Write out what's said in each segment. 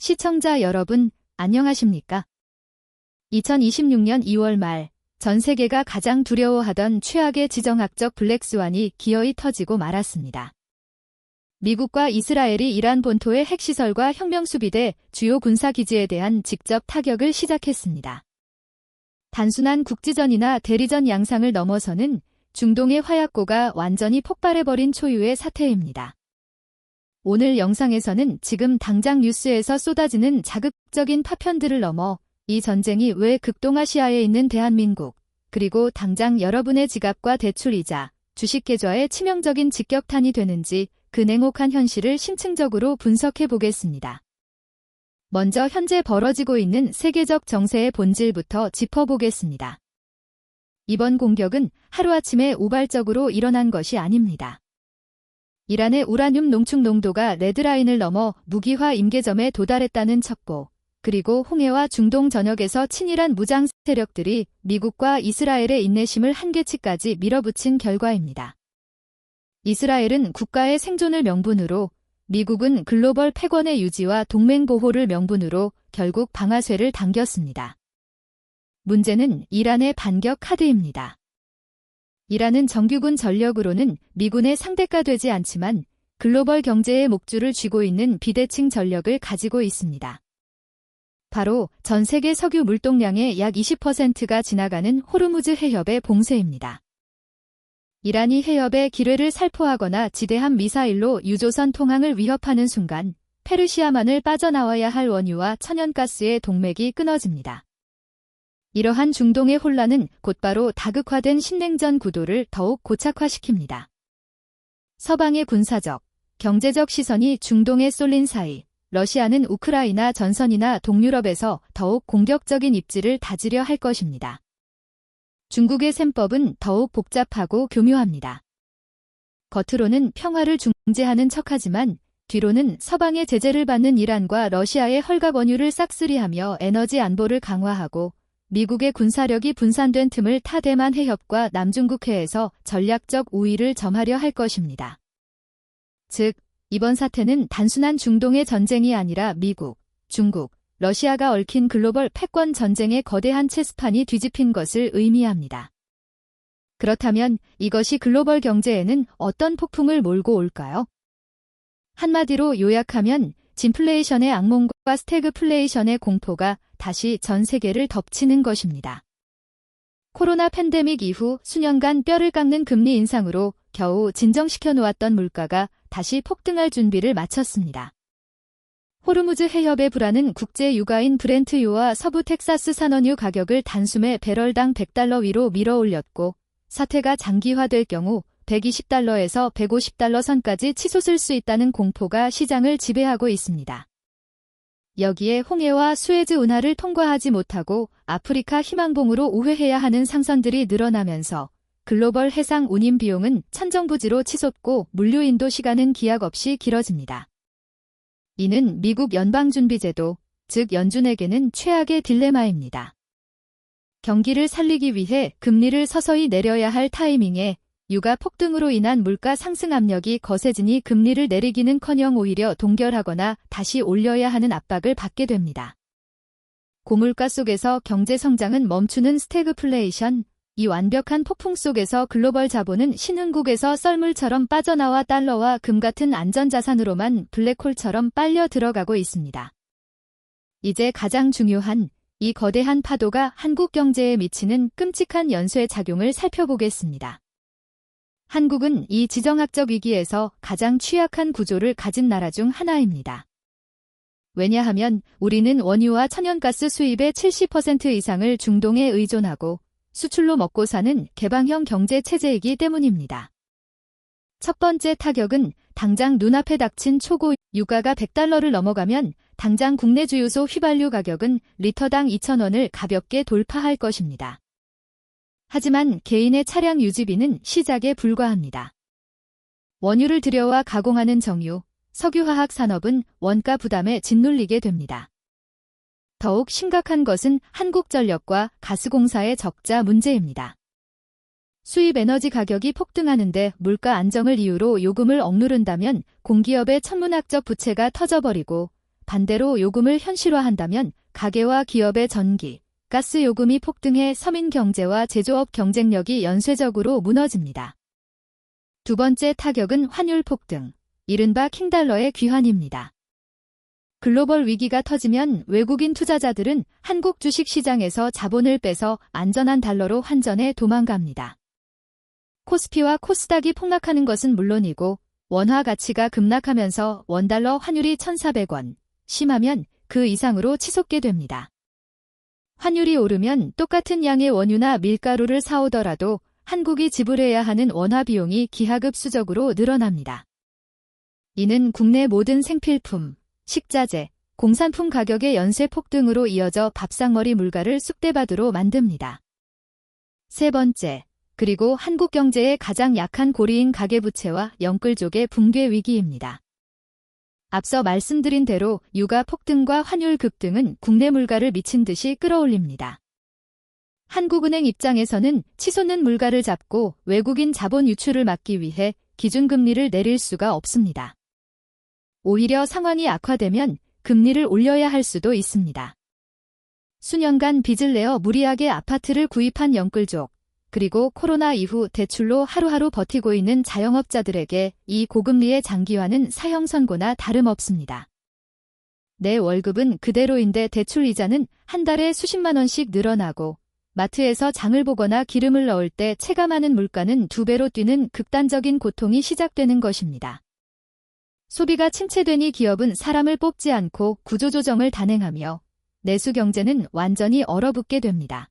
시청자 여러분, 안녕하십니까? 2026년 2월 말, 전 세계가 가장 두려워하던 최악의 지정학적 블랙스완이 기어이 터지고 말았습니다. 미국과 이스라엘이 이란 본토의 핵시설과 혁명수비대 주요 군사기지에 대한 직접 타격을 시작했습니다. 단순한 국지전이나 대리전 양상을 넘어서는 중동의 화약고가 완전히 폭발해버린 초유의 사태입니다. 오늘 영상에서는 지금 당장 뉴스에서 쏟아지는 자극적인 파편들을 넘어 이 전쟁이 왜 극동아시아에 있는 대한민국, 그리고 당장 여러분의 지갑과 대출이자, 주식계좌에 치명적인 직격탄이 되는지 그 냉혹한 현실을 심층적으로 분석해 보겠습니다. 먼저 현재 벌어지고 있는 세계적 정세의 본질부터 짚어보겠습니다. 이번 공격은 하루아침에 우발적으로 일어난 것이 아닙니다. 이란의 우라늄 농축 농도가 레드라인을 넘어 무기화 임계점에 도달했다는 첩보, 그리고 홍해와 중동 전역에서 친이란 무장 세력들이 미국과 이스라엘의 인내심을 한계치까지 밀어붙인 결과입니다. 이스라엘은 국가의 생존을 명분으로, 미국은 글로벌 패권의 유지와 동맹 보호를 명분으로 결국 방아쇠를 당겼습니다. 문제는 이란의 반격 카드입니다. 이란은 정규군 전력으로는 미군의 상대가 되지 않지만 글로벌 경제의 목줄을 쥐고 있는 비대칭 전력을 가지고 있습니다. 바로 전 세계 석유 물동량의 약 20%가 지나가는 호르무즈 해협의 봉쇄입니다. 이란이 해협의 기뢰를 살포하거나 지대함 미사일로 유조선 통항을 위협하는 순간 페르시아만을 빠져나와야 할 원유와 천연가스의 동맥이 끊어집니다. 이러한 중동의 혼란은 곧바로 다극화된 신냉전 구도를 더욱 고착화시킵니다. 서방의 군사적, 경제적 시선이 중동에 쏠린 사이, 러시아는 우크라이나 전선이나 동유럽에서 더욱 공격적인 입지를 다지려 할 것입니다. 중국의 셈법은 더욱 복잡하고 교묘합니다. 겉으로는 평화를 중재하는 척하지만 뒤로는 서방의 제재를 받는 이란과 러시아의 헐값 원유를 싹쓸이하며 에너지 안보를 강화하고 미국의 군사력이 분산된 틈을 타 대만 해협과 남중국해에서 전략적 우위를 점하려 할 것입니다. 즉, 이번 사태는 단순한 중동의 전쟁이 아니라 미국, 중국, 러시아가 얽힌 글로벌 패권 전쟁의 거대한 체스판이 뒤집힌 것을 의미합니다. 그렇다면 이것이 글로벌 경제에는 어떤 폭풍을 몰고 올까요? 한마디로 요약하면 진플레이션의 악몽과 스태그플레이션의 공포가 다시 전 세계를 덮치는 것입니다. 코로나 팬데믹 이후 수년간 뼈를 깎는 금리 인상으로 겨우 진정시켜 놓았던 물가가 다시 폭등할 준비를 마쳤습니다. 호르무즈 해협의 불안은 국제 유가인 브렌트유와 서부 텍사스 산원유 가격을 단숨에 배럴당 $100 위로 밀어올렸고, 사태가 장기화될 경우 120달러에서 150달러 선까지 치솟을 수 있다는 공포가 시장을 지배하고 있습니다. 여기에 홍해와 수에즈 운하를 통과하지 못하고 아프리카 희망봉으로 우회해야 하는 상선들이 늘어나면서 글로벌 해상 운임 비용은 천정부지로 치솟고 물류 인도 시간은 기약 없이 길어집니다. 이는 미국 연방준비제도, 즉 연준에게는 최악의 딜레마입니다. 경기를 살리기 위해 금리를 서서히 내려야 할 타이밍에 유가 폭등으로 인한 물가 상승 압력이 거세지니 금리를 내리기는커녕 오히려 동결하거나 다시 올려야 하는 압박을 받게 됩니다. 고물가 속에서 경제 성장은 멈추는 스태그플레이션, 이 완벽한 폭풍 속에서 글로벌 자본은 신흥국에서 썰물처럼 빠져나와 달러와 금 같은 안전자산으로만 블랙홀처럼 빨려 들어가고 있습니다. 이제 가장 중요한 이 거대한 파도가 한국 경제에 미치는 끔찍한 연쇄 작용을 살펴보겠습니다. 한국은 이 지정학적 위기에서 가장 취약한 구조를 가진 나라 중 하나입니다. 왜냐하면 우리는 원유와 천연가스 수입의 70% 이상을 중동에 의존하고 수출로 먹고 사는 개방형 경제 체제이기 때문입니다. 첫 번째 타격은 당장 눈앞에 닥친 초고 유가가 $100를 넘어가면 당장 국내 주유소 휘발유 가격은 리터당 2,000원을 가볍게 돌파할 것입니다. 하지만 개인의 차량 유지비는 시작에 불과합니다. 원유를 들여와 가공하는 정유, 석유화학 산업은 원가 부담에 짓눌리게 됩니다. 더욱 심각한 것은 한국전력과 가스공사의 적자 문제입니다. 수입 에너지 가격이 폭등하는데 물가 안정을 이유로 요금을 억누른다면 공기업의 천문학적 부채가 터져버리고 반대로 요금을 현실화한다면 가계와 기업의 전기, 가스 요금이 폭등해 서민 경제와 제조업 경쟁력이 연쇄적으로 무너집니다. 두 번째 타격은 환율 폭등, 이른바 킹달러의 귀환입니다. 글로벌 위기가 터지면 외국인 투자자들은 한국 주식 시장에서 자본을 빼서 안전한 달러로 환전해 도망갑니다. 코스피와 코스닥이 폭락하는 것은 물론이고 원화 가치가 급락하면서 원달러 환율이 1,400원, 심하면 그 이상으로 치솟게 됩니다. 환율이 오르면 똑같은 양의 원유나 밀가루를 사오더라도 한국이 지불해야 하는 원화 비용이 기하급수적으로 늘어납니다. 이는 국내 모든 생필품, 식자재, 공산품 가격의 연쇄 폭등으로 이어져 밥상머리 물가를 쑥대밭으로 만듭니다. 세 번째, 그리고 한국 경제의 가장 약한 고리인 가계부채와 영끌족의 붕괴 위기입니다. 앞서 말씀드린 대로 유가 폭등과 환율 급등은 국내 물가를 미친 듯이 끌어올립니다. 한국은행 입장에서는 치솟는 물가를 잡고 외국인 자본 유출을 막기 위해 기준금리를 내릴 수가 없습니다. 오히려 상황이 악화되면 금리를 올려야 할 수도 있습니다. 수년간 빚을 내어 무리하게 아파트를 구입한 영끌족, 그리고 코로나 이후 대출로 하루하루 버티고 있는 자영업자들에게 이 고금리의 장기화는 사형 선고나 다름없습니다. 내 월급은 그대로인데 대출 이자는 한 달에 수십만 원씩 늘어나고 마트에서 장을 보거나 기름을 넣을 때 체감하는 물가는 2배로 뛰는 극단적인 고통이 시작되는 것입니다. 소비가 침체되니 기업은 사람을 뽑지 않고 구조조정을 단행하며 내수 경제는 완전히 얼어붙게 됩니다.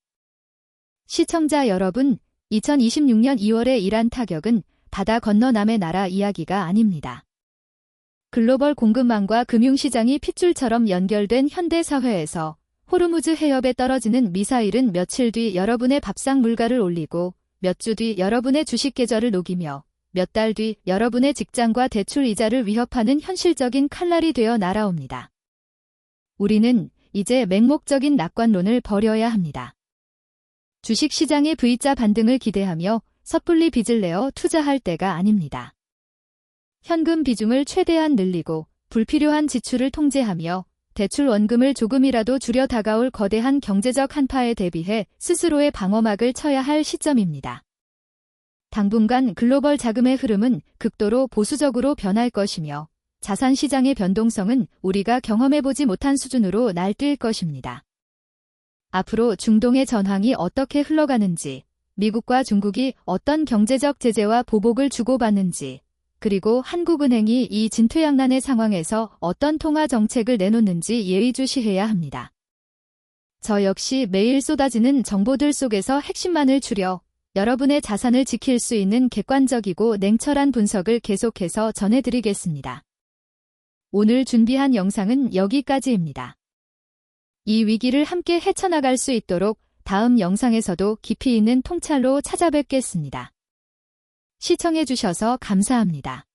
시청자 여러분, 2026년 2월의 이란 타격은 바다 건너 남의 나라 이야기가 아닙니다. 글로벌 공급망과 금융시장이 핏줄처럼 연결된 현대사회에서 호르무즈 해협에 떨어지는 미사일은 며칠 뒤 여러분의 밥상 물가를 올리고 몇 주 뒤 여러분의 주식 계좌를 녹이며 몇 달 뒤 여러분의 직장과 대출 이자를 위협하는 현실적인 칼날이 되어 날아옵니다. 우리는 이제 맹목적인 낙관론을 버려야 합니다. 주식시장의 V자 반등을 기대하며 섣불리 빚을 내어 투자할 때가 아닙니다. 현금 비중을 최대한 늘리고 불필요한 지출을 통제하며 대출 원금을 조금이라도 줄여 다가올 거대한 경제적 한파에 대비해 스스로의 방어막을 쳐야 할 시점입니다. 당분간 글로벌 자금의 흐름은 극도로 보수적으로 변할 것이며 자산시장의 변동성은 우리가 경험해보지 못한 수준으로 날뛸 것입니다. 앞으로 중동의 전황이 어떻게 흘러가는지, 미국과 중국이 어떤 경제적 제재와 보복을 주고받는지, 그리고 한국은행이 이 진퇴양난의 상황에서 어떤 통화 정책을 내놓는지 예의주시해야 합니다. 저 역시 매일 쏟아지는 정보들 속에서 핵심만을 추려 여러분의 자산을 지킬 수 있는 객관적이고 냉철한 분석을 계속해서 전해드리겠습니다. 오늘 준비한 영상은 여기까지입니다. 이 위기를 함께 헤쳐나갈 수 있도록 다음 영상에서도 깊이 있는 통찰로 찾아뵙겠습니다. 시청해주셔서 감사합니다.